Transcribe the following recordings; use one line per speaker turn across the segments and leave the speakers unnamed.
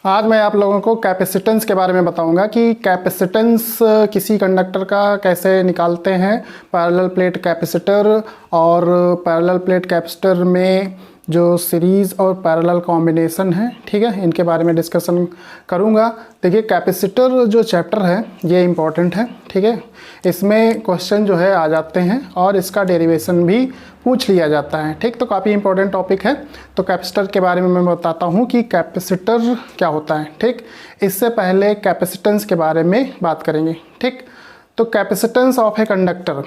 आज मैं आप लोगों को कैपेसिटेंस के बारे में बताऊंगा कि कैपेसिटेंस किसी कंडक्टर का कैसे निकालते हैं। पैरेलल प्लेट कैपेसिटर और पैरेलल प्लेट कैपेसिटर में जो सीरीज़ और पैरेलल कॉम्बिनेशन है, ठीक है, इनके बारे में डिस्कशन करूंगा। देखिए, कैपेसिटर जो चैप्टर है ये इम्पॉर्टेंट है, ठीक है। इसमें क्वेश्चन जो है आ जाते हैं और इसका डेरिवेशन भी पूछ लिया जाता है, ठीक। तो काफ़ी इंपॉर्टेंट टॉपिक है। तो कैपेसिटर के बारे में मैं बताता हूँ कि कैपेसिटर क्या होता है, ठीक। इससे पहले कैपेसिटेंस के बारे में बात करेंगे, ठीक। तो कैपेसिटेंस ऑफ ए कंडक्टर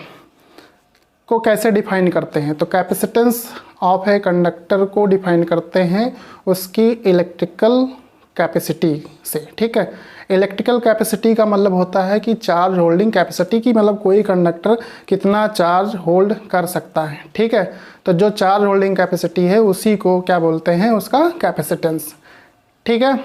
को कैसे डिफाइन करते हैं? तो कैपेसिटेंस ऑफ ए कंडक्टर को डिफाइन करते हैं उसकी इलेक्ट्रिकल कैपेसिटी से, ठीक है। इलेक्ट्रिकल कैपेसिटी का मतलब होता है कि चार्ज होल्डिंग कैपेसिटी की, मतलब कोई कंडक्टर कितना चार्ज होल्ड कर सकता है, ठीक है। तो जो चार्ज होल्डिंग कैपेसिटी है उसी को क्या बोलते हैं, उसका कैपेसिटेंस, ठीक है।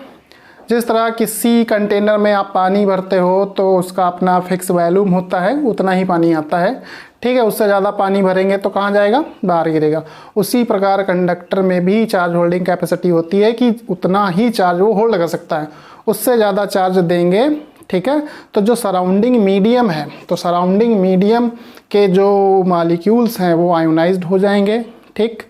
जिस तरह किसी कंटेनर में आप पानी भरते हो तो उसका अपना फिक्स वॉल्यूम होता है, उतना ही पानी आता है, ठीक है। उससे ज़्यादा पानी भरेंगे तो कहाँ जाएगा, बाहर गिरेगा। उसी प्रकार कंडक्टर में भी चार्ज होल्डिंग कैपेसिटी होती है कि उतना ही चार्ज वो होल्ड कर सकता है, उससे ज़्यादा चार्ज देंगे, ठीक है, तो जो सराउंडिंग मीडियम है, तो सराउंडिंग मीडियम के जो मॉलिक्यूल्स हैं वो आयोनाइज्ड हो जाएंगे, ठीक।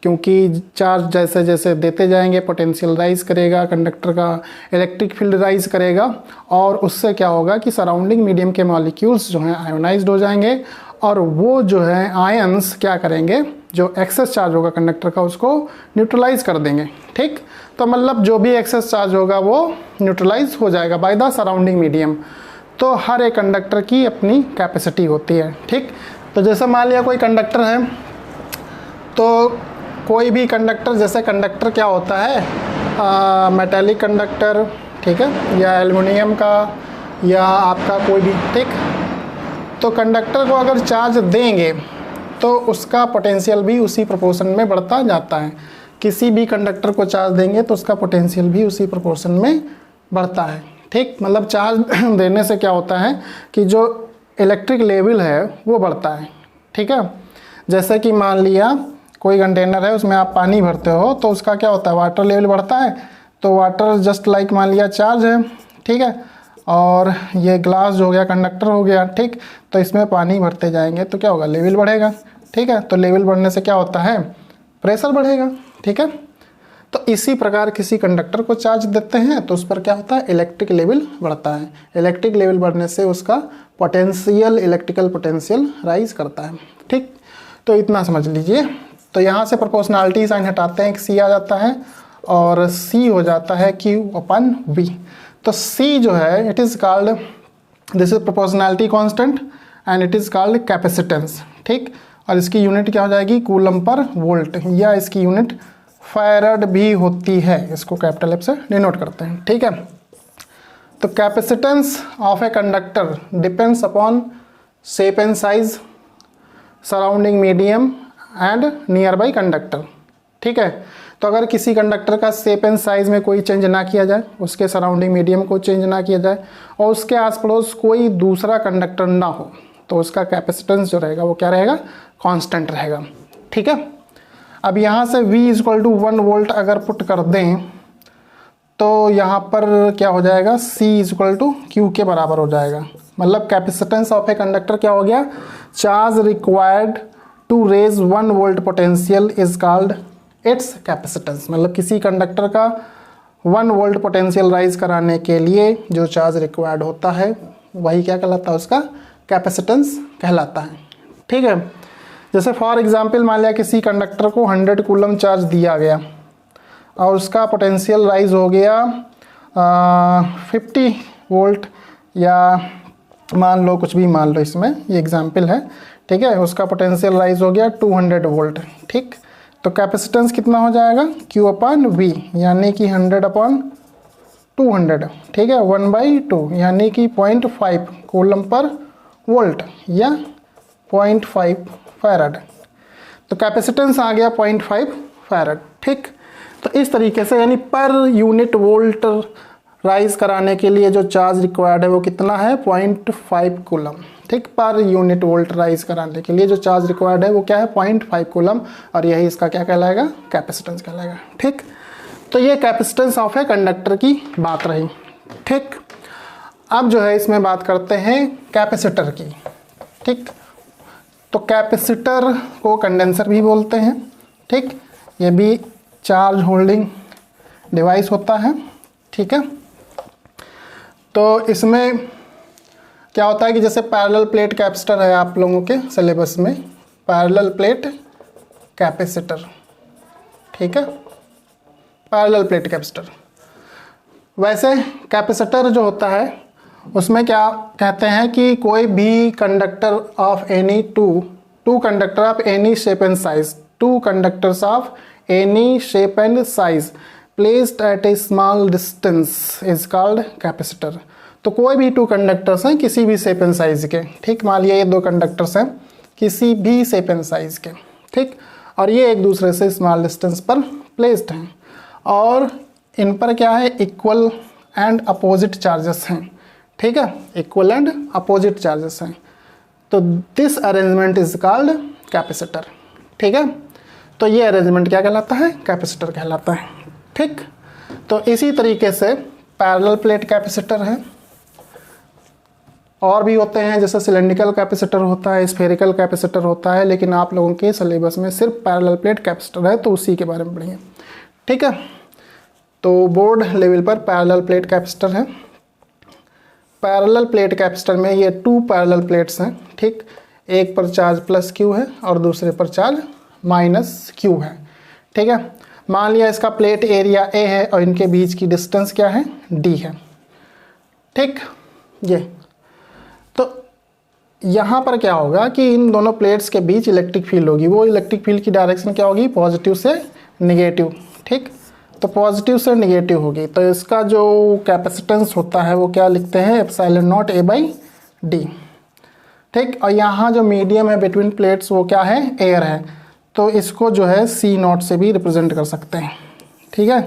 क्योंकि चार्ज जैसे जैसे देते जाएंगे पोटेंशियल राइज करेगा, कंडक्टर का इलेक्ट्रिक फील्ड राइज करेगा, और उससे क्या होगा कि सराउंडिंग मीडियम के मॉलिक्यूल्स जो हैं आयोनाइज्ड हो जाएंगे, और वो जो है आयंस क्या करेंगे, जो एक्सेस चार्ज होगा कंडक्टर का उसको न्यूट्रलाइज कर देंगे, ठीक। तो मतलब जो भी एक्सेस चार्ज होगा वो न्यूट्रलाइज हो जाएगा बाय द सराउंडिंग मीडियम। तो हर एक कंडक्टर की अपनी कैपेसिटी होती है, ठीक। तो जैसे मान लिया कोई कंडक्टर है, तो कोई भी कंडक्टर, जैसे कंडक्टर क्या होता है, मेटेलिक कंडक्टर, ठीक है, या एल्युमिनियम का, या आपका कोई भी, ठीक। तो कंडक्टर को अगर चार्ज देंगे तो उसका पोटेंशियल भी उसी प्रोपोर्शन में बढ़ता जाता है। किसी भी कंडक्टर को चार्ज देंगे तो उसका पोटेंशियल भी उसी प्रोपोर्शन में बढ़ता है, ठीक। मतलब चार्ज देने से क्या होता है कि जो इलेक्ट्रिक लेवल है वो बढ़ता है, ठीक है। जैसे कि मान लिया कोई कंटेनर है, उसमें आप पानी भरते हो तो उसका क्या होता है, वाटर लेवल बढ़ता है। तो वाटर जस्ट लाइक मान लिया चार्ज है, ठीक है, और ये ग्लास जो हो गया कंडक्टर हो गया, ठीक। तो इसमें पानी भरते जाएंगे तो क्या होगा, लेवल बढ़ेगा, ठीक है। तो लेवल बढ़ने से क्या होता है, प्रेशर बढ़ेगा, ठीक है। तो इसी प्रकार किसी कंडक्टर को चार्ज देते हैं तो उस पर क्या होता है, इलेक्ट्रिक लेवल बढ़ता है। इलेक्ट्रिक लेवल बढ़ने से उसका पोटेंशियल, इलेक्ट्रिकल पोटेंशियल राइज करता है, ठीक। तो इतना समझ लीजिए। तो यहाँ से प्रोपोर्शनैलिटी साइन हटाते हैं, सी आ जाता है और सी हो जाता है Q/V। तो सी जो है it is called, this is proportionality constant and it is called capacitance, ठीक। और इसकी यूनिट क्या हो जाएगी, कूलम पर वोल्ट, या इसकी यूनिट फैराड भी होती है। इसको कैपिटल एफ से डिनोट करते हैं, ठीक है। तो capacitance of a conductor depends upon shape and size, surrounding medium and near by conductor, ठीक है। तो अगर किसी कंडक्टर का शेप एंड साइज में कोई चेंज ना किया जाए, उसके सराउंडिंग मीडियम को चेंज ना किया जाए, और उसके आस पड़ोस कोई दूसरा कंडक्टर ना हो, तो उसका कैपेसिटेंस जो रहेगा वो क्या रहेगा, कांस्टेंट रहेगा, ठीक है। अब यहाँ से V = 1 वोल्ट अगर पुट कर दें तो यहाँ पर क्या हो जाएगा, C = Q के बराबर हो जाएगा। मतलब कैपेसिटेंस ऑफ ए कंडक्टर क्या हो गया, charge required to raise 1 volt potential is called its capacitance. मतलब किसी कंडक्टर का 1 वोल्ट पोटेंशियल राइज कराने के लिए जो चार्ज रिक्वायर्ड होता है वही क्या कहलाता है, उसका कैपेसिटेंस कहलाता है, ठीक है। जैसे फॉर एग्जांपल मान लिया किसी कंडक्टर को 100 कूलम चार्ज दिया गया और उसका पोटेंशियल राइज हो गया 50 वोल्ट, या मान लो कुछ भी मान लो, इसमें ये एग्जांपल है, ठीक है। उसका पोटेंशियल राइज हो गया 200 वोल्ट, ठीक। तो कैपेसिटेंस कितना हो जाएगा, Q/V, यानी कि 100/200, ठीक है, 1/2, यानी कि 0.5 कूलम पर वोल्ट, या 0.5 फैराड। तो कैपेसिटेंस आ गया 0.5 फैराड, ठीक। तो इस तरीके से, यानी पर यूनिट वोल्ट राइज कराने के लिए जो चार्ज रिक्वायर्ड है वो कितना है, 0.5 कूलम, ठीक। पर यूनिट वोल्ट राइज कराने के लिए जो चार्ज रिक्वायर्ड है वो क्या है, 0.5 कूलम, और यही इसका क्या कहलाएगा, कैपेसिटेंस कहलाएगा, ठीक। तो ये कैपेसिटेंस ऑफ ए कंडक्टर की बात रही। ठीक, अब जो है इसमें बात करते हैं कैपेसिटर की। ठीक, तो कैपेसिटर को कंडेंसर भी बोलते हैं। ठीक, ये भी चार्ज होल्डिंग डिवाइस होता है। ठीक है, तो इसमें क्या होता है कि जैसे पैरेलल प्लेट कैपेसिटर है आप लोगों के सिलेबस में, पैरेलल प्लेट कैपेसिटर। ठीक है, पैरेलल प्लेट कैपेसिटर। वैसे कैपेसिटर जो होता है उसमें क्या कहते हैं कि कोई भी conductor of any two conductor of any shape and size, two conductors of any shape and size placed at A small distance is called capacitor. तो कोई भी टू कंडक्टर्स हैं किसी भी शेप एंड साइज के। ठीक, मान लिया ये दो कंडक्टर्स हैं किसी भी शेप एंड साइज के। ठीक, और ये एक दूसरे से स्मॉल डिस्टेंस पर प्लेस्ड हैं और इन पर क्या है, इक्वल एंड अपोजिट चार्जेस हैं। ठीक है, इक्वल एंड अपोजिट चार्जेस हैं। तो this arrangement is called capacitor. ठीक है, तो ये अरेंजमेंट क्या कहलाता है, कैपेसिटर कहलाता है। ठीक, तो इसी तरीके से पैरेलल प्लेट कैपेसिटर है, और भी होते हैं जैसे सिलेंड्रिकल कैपेसिटर होता है, स्फेरिकल कैपेसिटर होता है, लेकिन आप लोगों के सिलेबस में सिर्फ पैरेलल प्लेट कैपेसिटर है तो उसी के बारे में पढ़िए। ठीक है, तो बोर्ड लेवल पर पैरेलल प्लेट कैपेसिटर है। पैरेलल प्लेट कैपेसिटर में ये टू पैरेलल प्लेट्स हैं। ठीक, एक पर चार्ज प्लस क्यू है और दूसरे पर चार्ज माइनस क्यू है। ठीक है, मान लिया इसका प्लेट एरिया ए है और इनके बीच की डिस्टेंस क्या है, डी है। ठीक, ये तो यहाँ पर क्या होगा कि इन दोनों प्लेट्स के बीच इलेक्ट्रिक फील्ड होगी। वो इलेक्ट्रिक फील्ड की डायरेक्शन क्या होगी, पॉजिटिव से निगेटिव। ठीक, तो पॉजिटिव से निगेटिव होगी। तो इसका जो कैपेसिटेंस होता है वो क्या लिखते हैं, epsilon not a by D. ठीक, और यहाँ जो मीडियम है बिटवीन प्लेट्स वो क्या है, एयर है, तो इसको जो है सी नॉट से भी रिप्रेजेंट कर सकते हैं। ठीक है,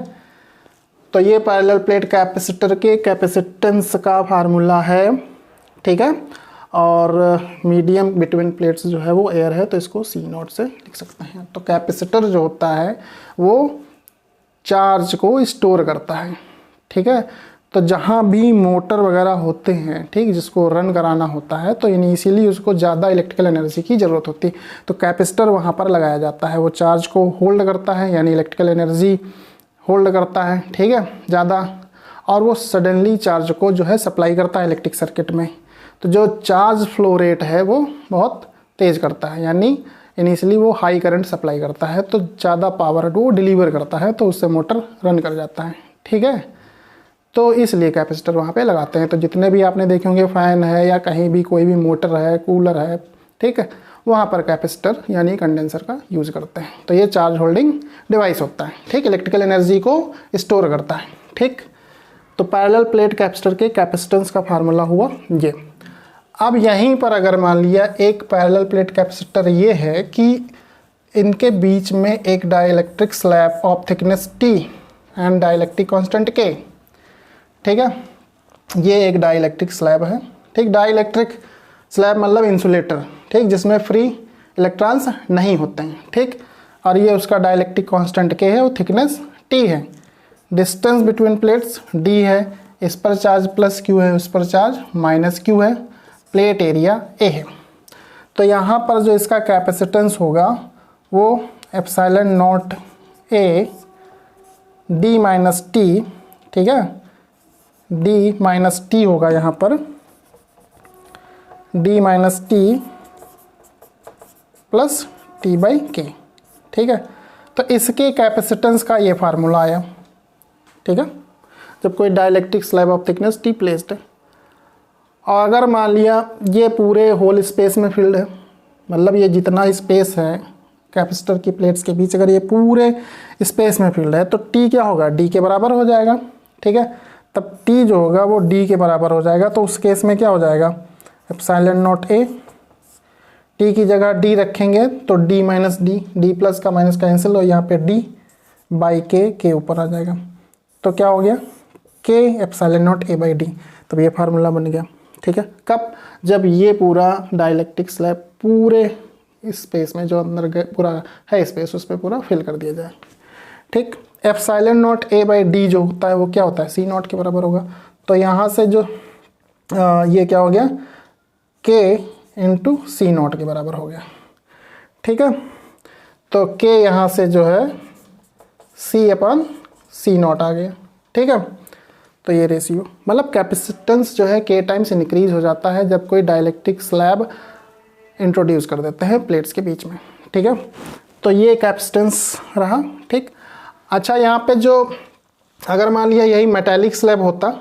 तो ये पैरेलल प्लेट कैपेसिटर के कैपेसिटेंस का फार्मूला है। ठीक है, और मीडियम बिटवीन प्लेट्स जो है वो एयर है तो इसको सी नॉट से लिख सकते हैं। तो कैपेसिटर जो होता है वो चार्ज को स्टोर करता है। ठीक है, तो जहाँ भी मोटर वगैरह होते हैं, ठीक, जिसको रन कराना होता है तो इनिशियली उसको ज़्यादा इलेक्ट्रिकल एनर्जी की ज़रूरत होती है, तो कैपेसिटर वहाँ पर लगाया जाता है। वो चार्ज को होल्ड करता है, यानी इलेक्ट्रिकल एनर्जी होल्ड करता है। ठीक है, ज़्यादा, और वो सडनली चार्ज को जो है सप्लाई करता है इलेक्ट्रिक सर्किट में। तो जो चार्ज फ्लो रेट है वो बहुत तेज़ करता है, यानी इनिशियली वो हाई करंट सप्लाई करता है, तो ज़्यादा पावर वो डिलीवर करता है, तो उससे मोटर रन कर जाता है। ठीक है, तो इसलिए कैपेसिटर वहाँ पे लगाते हैं। तो जितने भी आपने देखे होंगे फैन है या कहीं भी कोई भी मोटर है, कूलर है, ठीक है, वहाँ पर कैपेसिटर यानी कंडेंसर का यूज़ करते हैं। तो ये चार्ज होल्डिंग डिवाइस होता है। ठीक, इलेक्ट्रिकल एनर्जी को स्टोर करता है। ठीक, तो पैरेलल प्लेट कैपेसिटर के कैपेसिटेंस का फार्मूला हुआ ये। अब यहीं पर अगर मान लिया एक पैरेलल प्लेट कैपेसिटर ये है कि इनके बीच में एक dielectric slab of thickness T and dielectric constant K। ठीक है, ये एक डाइलेक्ट्रिक स्लैब है। ठीक, डाइलेक्ट्रिक स्लैब मतलब इंसुलेटर, ठीक, जिसमें फ्री इलेक्ट्रॉन्स नहीं होते हैं। ठीक, और ये उसका डाइलेक्ट्रिक कांस्टेंट K है, वो थिकनेस T है, डिस्टेंस बिटवीन प्लेट्स D है, इस पर चार्ज प्लस Q है, उस पर चार्ज माइनस Q है, प्लेट एरिया A है। तो यहाँ पर जो इसका कैपेसिटेंस होगा वो epsilon not A D minus T, ठीक है, D माइनस T होगा यहाँ पर, D minus T plus T by K। ठीक है, तो इसके कैपेसिटेंस का ये फार्मूला आया। ठीक है, जब कोई dielectric slab of thickness T placed है, और अगर मान लिया ये पूरे होल स्पेस में फील्ड है, मतलब ये जितना स्पेस है कैपेसिटर की प्लेट्स के बीच, अगर ये पूरे स्पेस में फील्ड है तो T क्या होगा, D के बराबर हो जाएगा। ठीक है, तब T जो होगा वो D के बराबर हो जाएगा। तो उस केस में क्या हो जाएगा, एप्सिलॉन नॉट A, T की जगह D रखेंगे तो D minus D, D plus का माइनस कैंसिल, और यहाँ पे D बाई K ऊपर आ जाएगा। तो क्या हो गया, K epsilon not A by D। तब ये फार्मूला बन गया। ठीक है, कब, जब ये पूरा डाइलेक्ट्रिक स्लैब पूरे स्पेस में जो अंदर पूरा है स्पेस उस पर पूरा फिल कर दिया जाए। ठीक। Epsilon not a by D जो होता है वो क्या होता है, सी नॉट के बराबर होगा। तो यहाँ से जो ये क्या हो गया, के इंटू सी नॉट के बराबर हो गया। ठीक है, तो के यहाँ से जो है सी अपन सी नॉट आ गया। ठीक है, तो ये रेशियो मतलब कैपेसिटेंस जो है के टाइम्स इंक्रीज हो जाता है जब कोई डाइलेक्ट्रिक स्लैब इंट्रोड्यूस कर देते हैं प्लेट्स के बीच में। ठीक है, तो ये कैपेसिटेंस रहा। ठीक, अच्छा यहाँ पे जो अगर मान लिया यही मेटालिक स्लैब होता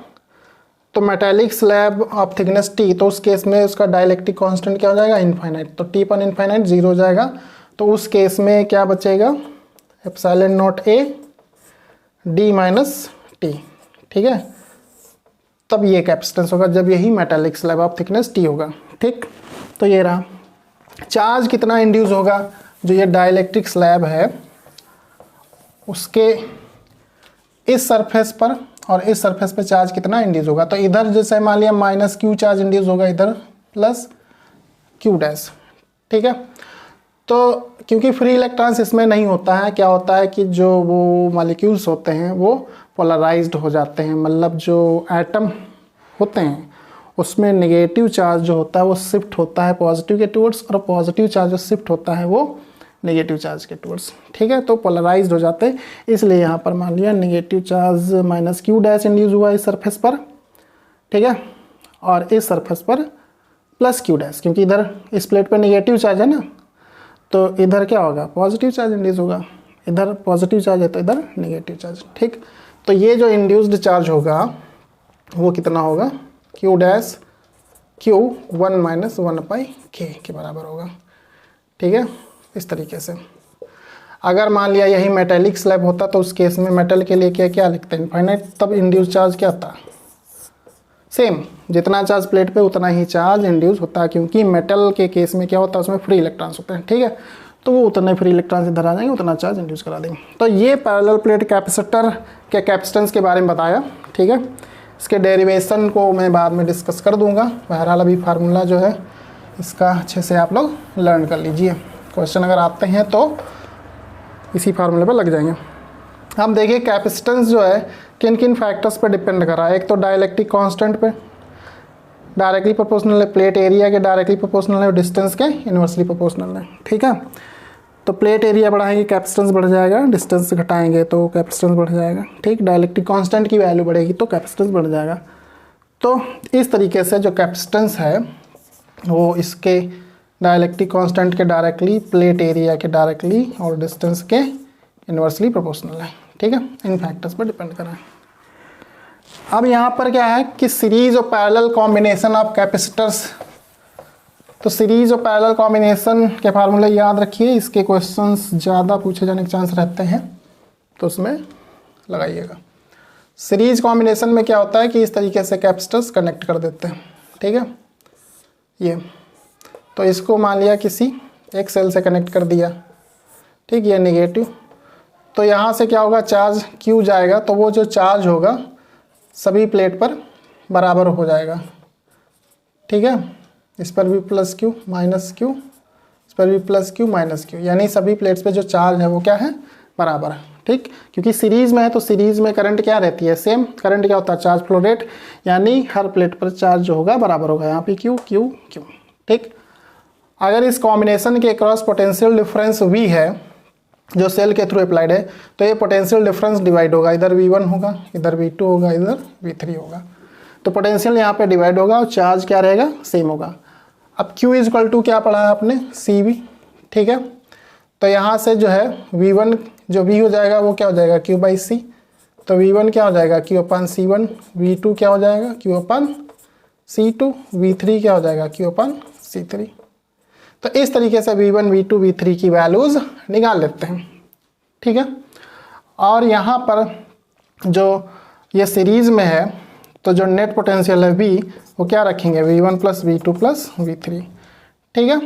तो metallic slab of thickness T, तो उस केस में उसका डाइलेक्ट्रिक कांस्टेंट क्या हो जाएगा, इनफाइनाइट। तो टी पर इनफाइनाइट 0 हो जाएगा। तो उस केस में क्या बचेगा, epsilon not A D minus T. ठीक है, तब ये कैपेसिटेंस होगा जब यही metallic slab of thickness T होगा। ठीक, तो ये रहा। चार्ज कितना इंड्यूस होगा, जो ये डाइलेक्ट्रिक स्लैब है उसके इस सरफेस पर और इस सरफेस पे चार्ज कितना इंड्यूस होगा। तो इधर जैसे मान लिया माइनस क्यू चार्ज इंड्यूस होगा, इधर प्लस क्यू डैश। ठीक है, तो क्योंकि फ्री इलेक्ट्रॉन्स इसमें नहीं होता है, क्या होता है कि जो वो मॉलिक्यूल्स होते हैं वो पोलराइज्ड हो जाते हैं, मतलब जो एटम होते हैं उसमें नेगेटिव चार्ज जो होता है वो शिफ्ट होता है पॉजिटिव के टूवर्ड्स, और पॉजिटिव चार्ज जो शिफ्ट होता है वो नेगेटिव चार्ज के टूवर्ड्स। ठीक है, तो पोलराइज्ड हो जाते हैं, इसलिए यहाँ पर मान लिया negative charge minus Q dash induce हुआ इस सरफेस पर। ठीक है, और इस सरफेस पर प्लस क्यू डैश, क्योंकि इधर इस प्लेट पर नेगेटिव चार्ज है ना, तो इधर क्या होगा, पॉजिटिव चार्ज इंड्यूस होगा। इधर पॉजिटिव चार्ज है तो इधर नेगेटिव चार्ज। ठीक, तो ये जो इंड्यूस्ड चार्ज होगा वो कितना होगा, क्यू डैश क्यू 1 माइनस 1 पाई के बराबर होगा। ठीक है, इस तरीके से। अगर मान लिया यही मेटेलिक स्लैब होता तो उस केस में मेटल के लिए क्या क्या लिखते हैं, इनफाइनाइट, तब इंड्यूस चार्ज क्या था, सेम, जितना चार्ज प्लेट पे उतना ही चार्ज इंड्यूस होता है, क्योंकि मेटल के केस में क्या होता है उसमें फ्री इलेक्ट्रॉन्स होते हैं। ठीक है, तो वो उतने फ्री इलेक्ट्रॉन्स इधर आ जाएंगे, उतना चार्ज इंड्यूस करा देंगे। तो ये पैरेलल प्लेट कैपेसिटर के कैपेसिटेंस के बारे में बताया। ठीक है, इसके डेरिवेशन को मैं बाद में डिस्कस कर दूंगा। बहरहाल अभी फार्मूला जो है इसका अच्छे से आप लोग लर्न कर लीजिए, क्वेश्चन अगर आते हैं तो इसी फार्मूले पर लग जाएंगे। हम देखिए कैपेसिटेंस जो है किन किन फैक्टर्स पर डिपेंड कर रहा है। एक तो डाइलेक्ट्रिक कांस्टेंट पे डायरेक्टली प्रोपोर्शनल है, प्लेट एरिया के डायरेक्टली प्रोपोर्शनल है, डिस्टेंस के इन्वर्सली प्रोपोर्शनल है। ठीक है, तो प्लेट एरिया बढ़ाएंगे कैपेसिटेंस बढ़ जाएगा, डिस्टेंस घटाएंगे तो कैपेसिटेंस बढ़ जाएगा। ठीक, डाइलेक्ट्रिक कांस्टेंट की वैल्यू बढ़ेगी तो कैपेसिटेंस बढ़ जाएगा। तो इस तरीके से जो कैपेसिटेंस है वो इसके डाइलेक्ट्रिक कांस्टेंट के डायरेक्टली, प्लेट एरिया के डायरेक्टली और डिस्टेंस के इन्वर्सली प्रोपोर्शनल है। ठीक है, इन फैक्टर्स पर डिपेंड कर रहा है। अब यहाँ पर क्या है कि सीरीज और पैरेलल कॉम्बिनेशन ऑफ कैपेसिटर्स, तो सीरीज और पैरेलल कॉम्बिनेशन के फार्मूले याद रखिए, इसके क्वेश्चंस ज़्यादा पूछे जाने के चांस रहते हैं तो उसमें लगाइएगा। सीरीज कॉम्बिनेशन में क्या होता है कि इस तरीके से कैपेसिटर्स कनेक्ट कर देते हैं। ठीक है, ये तो इसको मान लिया किसी एक सेल से कनेक्ट कर दिया। ठीक, ये नेगेटिव, तो यहाँ से क्या होगा, चार्ज क्यू जाएगा, तो वो जो चार्ज होगा सभी प्लेट पर बराबर हो जाएगा। ठीक है, इस पर भी प्लस क्यू माइनस क्यू, इस पर भी प्लस क्यू माइनस क्यू, यानी सभी प्लेट्स पे जो चार्ज है वो क्या है, बराबर है। ठीक, क्योंकि सीरीज में है तो सीरीज में करंट क्या रहती है, सेम। करंट क्या होता है, चार्ज फ्लो रेट, यानी हर प्लेट पर चार्ज जो होगा बराबर होगा। यहाँ पे क्यू क्यू क्यू। ठीक, अगर इस कॉम्बिनेशन के क्रॉस पोटेंशियल डिफरेंस V है जो सेल के थ्रू अप्लाइड है, तो ये पोटेंशियल डिफरेंस डिवाइड होगा, इधर V1 होगा, इधर V2 होगा, इधर V3 होगा। तो पोटेंशियल यहाँ पे डिवाइड होगा और चार्ज क्या रहेगा, सेम होगा। अब Q इक्वल टू क्या पढ़ा है आपने, CV। ठीक है, तो यहाँ से जो है V1 जो V हो जाएगा वो क्या हो जाएगा, Q बाई C। तो V1 क्या हो जाएगा, Q अपन C1, V2 क्या हो जाएगा, Q अपन C2, V3 क्या हो जाएगा, Q अपन C3। तो इस तरीके से V1, V2, V3 की वैल्यूज़ निकाल लेते हैं। ठीक है, और यहाँ पर जो ये सीरीज़ में है तो जो नेट पोटेंशियल है V वो क्या रखेंगे, V1 plus V2 plus V3। ठीक है,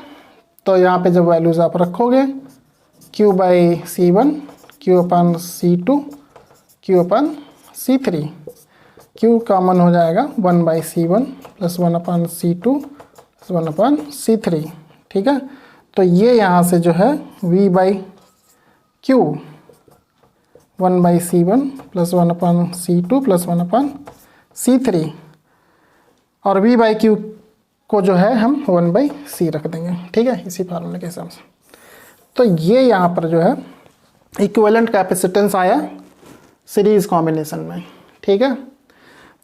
तो यहाँ पे जब वैल्यूज़ आप रखोगे Q by C1, Q upon C2, Q upon C3, Q common हो जाएगा 1 by C1 plus 1 upon C2 plus 1 upon C3। ठीक है, तो ये यहाँ से जो है V by Q 1/C1 plus 1/C2 plus 1/C3 और V/Q को जो है हम 1/C रख देंगे। ठीक है, इसी फार्मूले के हिसाब से। तो ये यहाँ पर जो है इक्विवेलेंट कैपेसिटेंस आया सीरीज कॉम्बिनेशन में। ठीक है,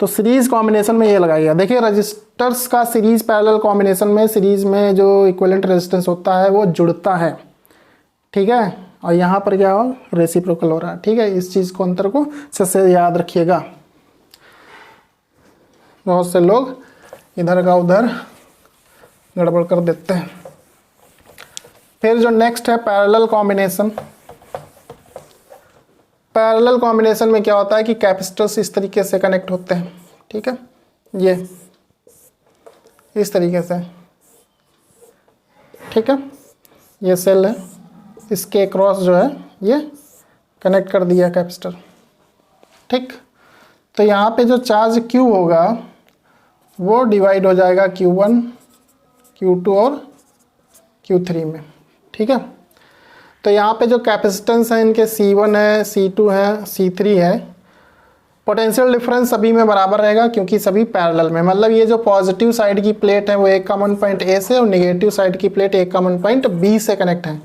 तो सीरीज कॉम्बिनेशन में ये लगाइएगा। देखिए रजिस्टर्स का सीरीज पैरेलल कॉम्बिनेशन में सीरीज में जो इक्विवेलेंट रेजिस्टेंस होता है वो जुड़ता है। ठीक है, और यहाँ पर क्या हो, रेसिप्रोकल हो रहा है। ठीक है, इस चीज़ को अंतर को अच्छे से याद रखिएगा। बहुत से लोग इधर का उधर गड़बड़ कर देते हैं। फिर जो नेक्स्ट है पैरेलल कॉम्बिनेशन। पैरेलल कॉम्बिनेशन में क्या होता है कि कैपेसिटर्स इस तरीके से कनेक्ट होते हैं। ठीक है, ये इस तरीके से। ठीक है, ये सेल है, इसके क्रॉस जो है ये कनेक्ट कर दिया कैपेसिटर। ठीक, तो यहाँ पे जो चार्ज Q होगा वो डिवाइड हो जाएगा Q1, Q2 और Q3 में। ठीक है, तो यहाँ पे जो कैपेसिटेंस है इनके C1 है, C2 है, C3 है। पोटेंशियल डिफरेंस सभी में बराबर रहेगा क्योंकि सभी पैरेलल में, मतलब ये जो पॉजिटिव साइड की प्लेट है वो एक कॉमन पॉइंट A से और नेगेटिव साइड की प्लेट एक कॉमन पॉइंट B से कनेक्ट है।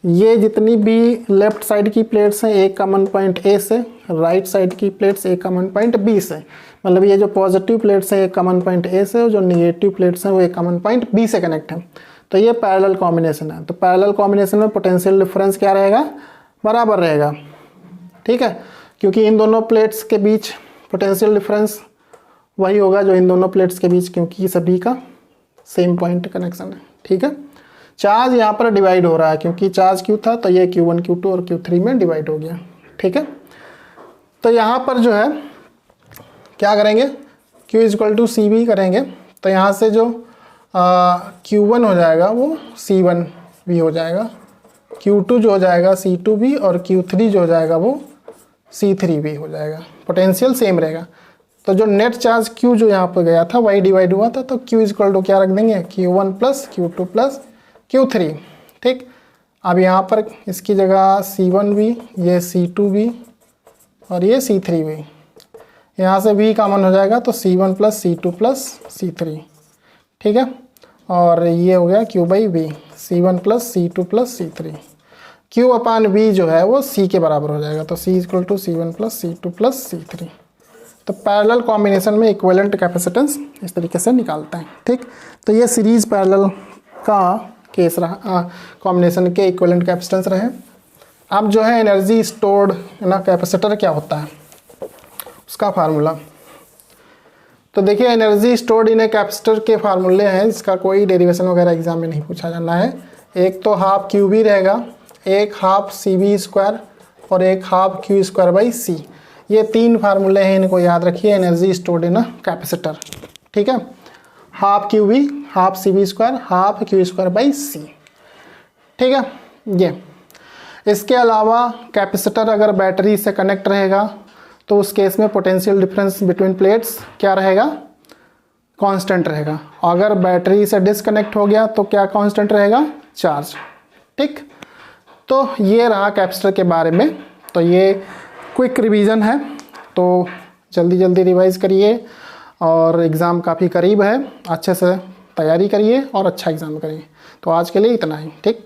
ये जितनी भी लेफ्ट साइड की प्लेट्स हैं एक कॉमन पॉइंट A से, राइट साइड की प्लेट्स एक कॉमन पॉइंट B से। मतलब ये जो पॉजिटिव प्लेट्स हैं एक कॉमन पॉइंट A से और जो नेगेटिव प्लेट्स हैं वो एक कॉमन पॉइंट B से कनेक्ट है। तो ये पैरेलल कॉम्बिनेशन है। तो पैरेलल कॉम्बिनेशन में पोटेंशियल डिफरेंस क्या रहेगा, बराबर रहेगा। ठीक है, क्योंकि इन दोनों प्लेट्स के बीच पोटेंशियल डिफरेंस वही होगा जो इन दोनों प्लेट्स के बीच, क्योंकि सभी का सेम पॉइंट कनेक्शन है। ठीक है, चार्ज यहाँ पर डिवाइड हो रहा है क्योंकि चार्ज Q था तो ये Q1, Q2 और Q3 में डिवाइड हो गया। ठीक है, तो यहाँ पर जो है क्या करेंगे, Q = CB करेंगे। तो यहाँ से जो Q1 हो जाएगा वो C1 भी हो जाएगा, Q2 जो हो जाएगा C2 भी और Q3 जो हो जाएगा वो C3 भी हो जाएगा। पोटेंशियल सेम रहेगा। तो जो नेट चार्ज Q जो यहाँ पर गया था वही डिवाइड हुआ था, तो Q = क्या रख देंगे, Q1 plus Q2 plus Q3। ठीक, अब यहाँ पर इसकी जगह C1 भी, ये C2 भी और ये C3 भी, यहाँ से V कॉमन हो जाएगा तो C1 plus C2 plus C3। ठीक है, और ये हो गया Q/V, C1 plus C2 plus C3। Q/V जो है वो C के बराबर हो जाएगा, तो C = C1 plus C2 plus C3। तो पैरेलल कॉम्बिनेशन में इक्विवेलेंट कैपेसिटेंस इस तरीके से निकालते हैं। ठीक, तो ये सीरीज पैरेलल का केस रहा, कॉम्बिनेशन के इक्विवेलेंट कैपेसिटेंस रहे। अब जो है एनर्जी स्टोर्ड ना कैपेसिटर क्या होता है उसका फार्मूला। तो देखिए energy stored in a capacitor के फार्मूले हैं, इसका कोई डेरिवेशन वगैरह एग्जाम में नहीं पूछा जाना है। एक तो हाफ QB रहेगा, एक हाफ CB² और एक हाफ Q²/C। ये तीन फार्मूले हैं, इनको याद रखिए। Energy stored in a capacitor. ठीक है, half QB, half CB², half Q²/C। ठीक है, ये इसके अलावा कैपेसिटर अगर बैटरी से कनेक्ट रहेगा तो उस केस में पोटेंशियल डिफरेंस बिटवीन प्लेट्स क्या रहेगा, कांस्टेंट रहेगा। अगर बैटरी से डिसकनेक्ट हो गया तो क्या कांस्टेंट रहेगा, चार्ज। ठीक, तो ये रहा कैपेसिटर के बारे में। तो ये क्विक रिवीजन है, तो जल्दी जल्दी रिवाइज करिए और एग्ज़ाम काफ़ी करीब है, अच्छे से तैयारी करिए और अच्छा एग्ज़ाम करिए। तो आज के लिए इतना ही। ठीक।